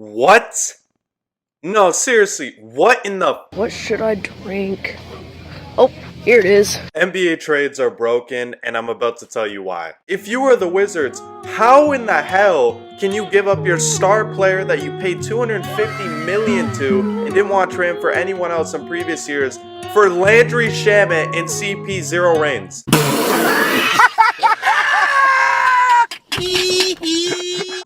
What? No, seriously, what in the What should I drink? Oh, here it is. NBA trades are broken, and I'm about to tell you why. If you are the Wizards, how in the hell can you give up your star player that you paid $250 million to and didn't want to trade him for anyone else in previous years for Landry Shamet and CP Zero Reigns?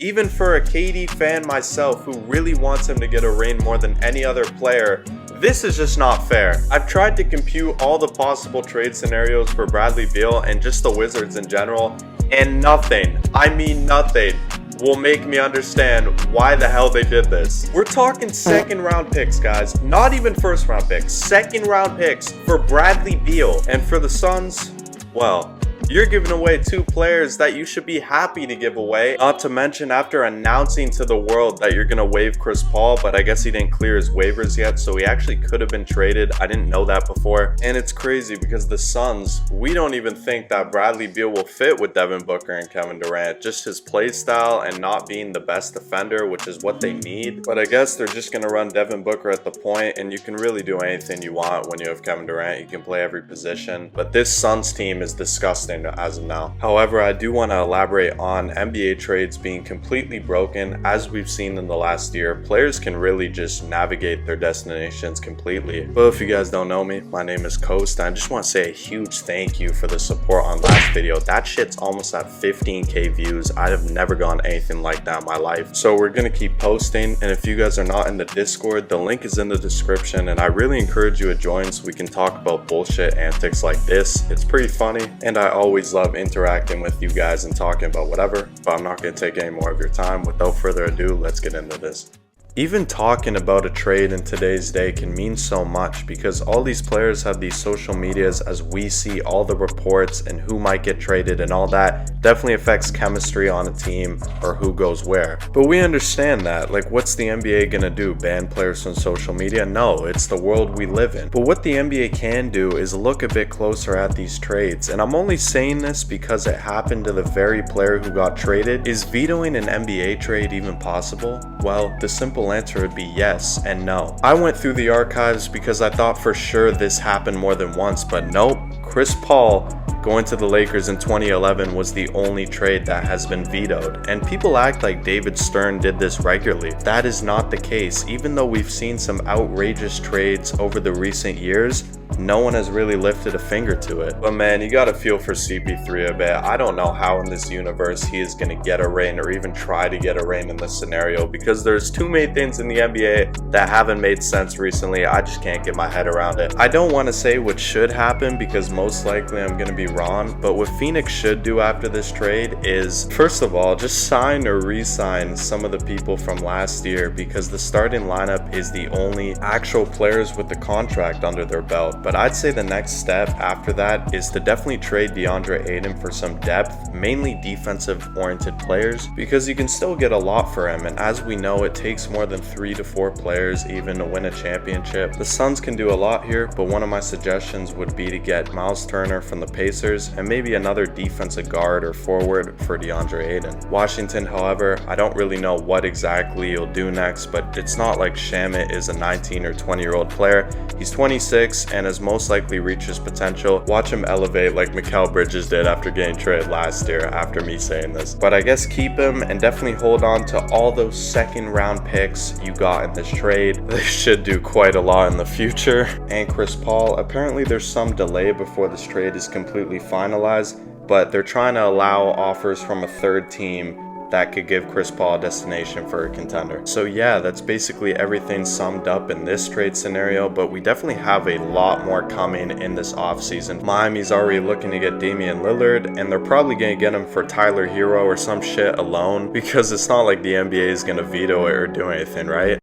Even for a KD fan myself who really wants him to get a ring more than any other player, this is just not fair. I've tried to compute all the possible trade scenarios for Bradley Beal and just the Wizards in general, and nothing, I mean nothing, will make me understand why the hell they did this. We're talking second round picks, guys. Not even first round picks. Second round picks for Bradley Beal. And for the Suns, well, you're giving away two players that you should be happy to give away. Not to mention after announcing to the world that you're going to waive Chris Paul, but I guess he didn't clear his waivers yet, so he actually could have been traded. I didn't know that before. And it's crazy because the Suns, we don't even think that Bradley Beal will fit with Devin Booker and Kevin Durant. Just his play style and not being the best defender, which is what they need. But I guess they're just going to run Devin Booker at the point, and you can really do anything you want when you have Kevin Durant. You can play every position. But this Suns team is disgusting as of now. However, I do want to elaborate on NBA trades being completely broken. As we've seen in the last year, players can really just navigate their destinations completely. Well, if you guys don't know me, my name is Coast. I just want to say a huge thank you for the support on last video. That shit's almost at 15k views. I have never gone anything like that in my life. So we're gonna keep posting, and if you guys are not in the Discord, the link is in the description, and I really encourage you to join so we can talk about bullshit antics like this. It's pretty funny, and I always love interacting with you guys and talking about whatever, but I'm not going to take any more of your time. Without further ado, let's get into this. Even talking about a trade in today's day can mean so much because all these players have these social medias. As we see all the reports and who might get traded and all that definitely affects chemistry on a team or who goes where. But we understand that. Like, what's the NBA gonna do? Ban players from social media? No, it's the world we live in. But what the NBA can do is look a bit closer at these trades. And I'm only saying this because it happened to the very player who got traded. Is vetoing an NBA trade even possible? Well, the simple answer would be yes and no. I went through the archives because I thought for sure this happened more than once, but nope. Chris Paul going to the Lakers in 2011 was the only trade that has been vetoed, and people act like David Stern did this regularly. That is not the case. Even though we've seen some outrageous trades over the recent years, no one has really lifted a finger to it. But man, you gotta feel for CP3 a bit. I don't know how in this universe he is gonna get a ring or even try to get a ring in this scenario, because there's too many things in the NBA that haven't made sense recently. I just can't get my head around it. I don't want to say what should happen because most likely I'm gonna be wrong, but what Phoenix should do after this trade is, first of all, just sign or re-sign some of the people from last year, because the starting lineup is the only actual players with the contract under their belt. But I'd say the next step after that is to definitely trade DeAndre Ayton for some depth, mainly defensive oriented players, because you can still get a lot for him. And as we know, it takes more than 3 to 4 players even to win a championship. The Suns can do a lot here, but one of my suggestions would be to get Miles Turner from the Pacers and maybe another defensive guard or forward for DeAndre Ayton. Washington, however, I don't really know what exactly he'll do next, but it's not like Shamet is a 19 or 20-year-old player. He's 26 and has most likely reached his potential. Watch him elevate like Mikal Bridges did after getting traded last year, after me saying this. But I guess keep him and definitely hold on to all those second round picks you got in this trade. They should do quite a lot in the future. And Chris Paul, apparently there's some delay before this trade is completely finalized, but they're trying to allow offers from a third team that could give Chris Paul a destination for a contender. So yeah, that's basically everything summed up in this trade scenario, but we definitely have a lot more coming in this offseason. Miami's already looking to get Damian Lillard, and they're probably going to get him for Tyler Hero or some shit alone, because it's not like the NBA is going to veto it or do anything, right?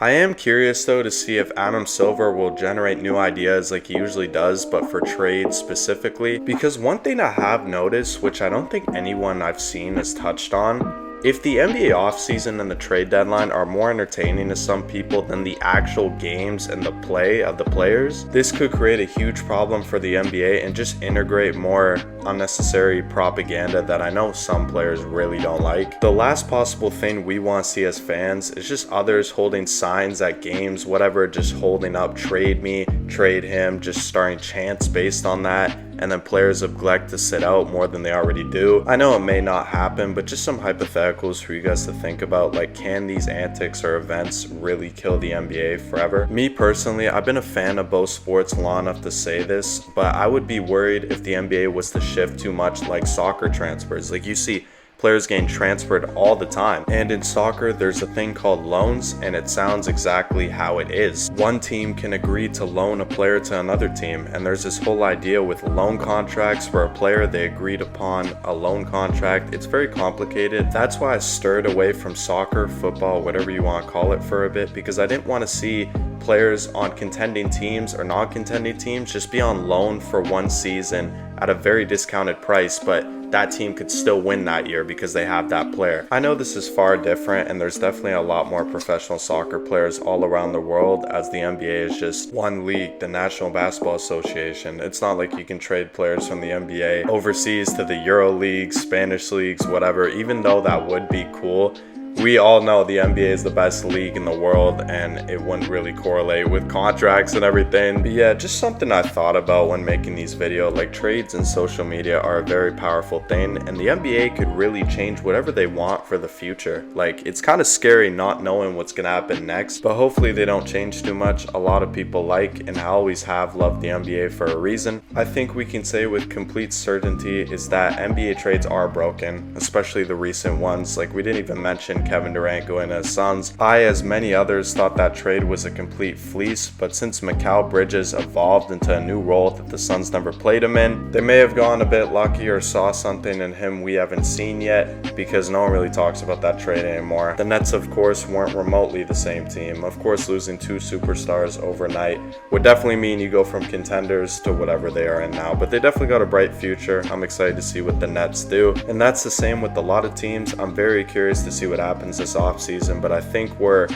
I am curious though to see if Adam Silver will generate new ideas like he usually does, but for trades specifically, because one thing I have noticed, which I don't think anyone I've seen has touched on, If the NBA offseason and the trade deadline are more entertaining to some people than the actual games and the play of the players, this could create a huge problem for the NBA and just integrate more unnecessary propaganda that I know some players really don't like. The last possible thing we want to see as fans is just others holding signs at games, whatever, just holding up trade me, trade him, just starting chants based on that, and then players neglect to sit out more than they already do. I know it may not happen, but just some hypotheticals for you guys to think about, like, can these antics or events really kill the NBA forever? Me personally, I've been a fan of both sports long enough to say this, but I would be worried if the NBA was to shift too much like soccer transfers. Like, you see players getting transferred all the time, and in soccer there's a thing called loans, and it sounds exactly how it is. One team can agree to loan a player to another team, and there's this whole idea with loan contracts for a player. They agreed upon a loan contract. It's very complicated. That's why I stirred away from soccer, football, whatever you want to call it, for a bit, because I didn't want to see players on contending teams or non-contending teams just be on loan for one season at a very discounted price, but that team could still win that year because they have that player. I know this is far different, and there's definitely a lot more professional soccer players all around the world, as the NBA is just one league, the National Basketball Association. It's not like you can trade players from the NBA overseas to the Euro leagues, Spanish leagues, whatever. Even though that would be cool, we all know the NBA is the best league in the world, and it wouldn't really correlate with contracts and everything. But yeah, just something I thought about when making these videos. Like, trades and social media are a very powerful thing, and the NBA could really change whatever they want for the future. Like, it's kind of scary not knowing what's gonna happen next, but hopefully they don't change too much. A lot of people like and always have loved the NBA for a reason. I think we can say with complete certainty is that NBA trades are broken, especially the recent ones. Like, we didn't even mention Kevin Durant going to Suns. I, as many others, thought that trade was a complete fleece, but since Mikal Bridges evolved into a new role that the Suns never played him in, they may have gone a bit lucky or saw something in him we haven't seen yet, because no one really talks about that trade anymore. The Nets, of course, weren't remotely the same team. Of course, losing two superstars overnight would definitely mean you go from contenders to whatever they are in now, but they definitely got a bright future. I'm excited to see what the Nets do, and that's the same with a lot of teams. I'm very curious to see what happens this offseason, but I think we're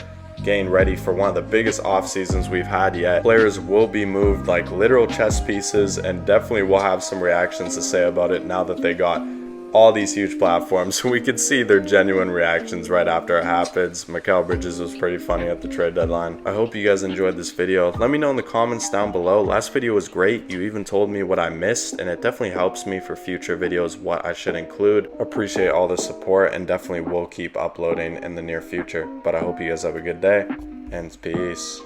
getting ready for one of the biggest off seasons we've had yet. Players will be moved like literal chess pieces, and definitely will have some reactions to say about it now that they got all these huge platforms. We could see their genuine reactions right after it happens. Mikal Bridges was pretty funny at the trade deadline. I hope you guys enjoyed this video. Let me know in the comments down below. Last video was great. You even told me what I missed, and it definitely helps me for future videos what I should include. Appreciate all the support, and definitely will keep uploading in the near future. But I hope you guys have a good day, and peace.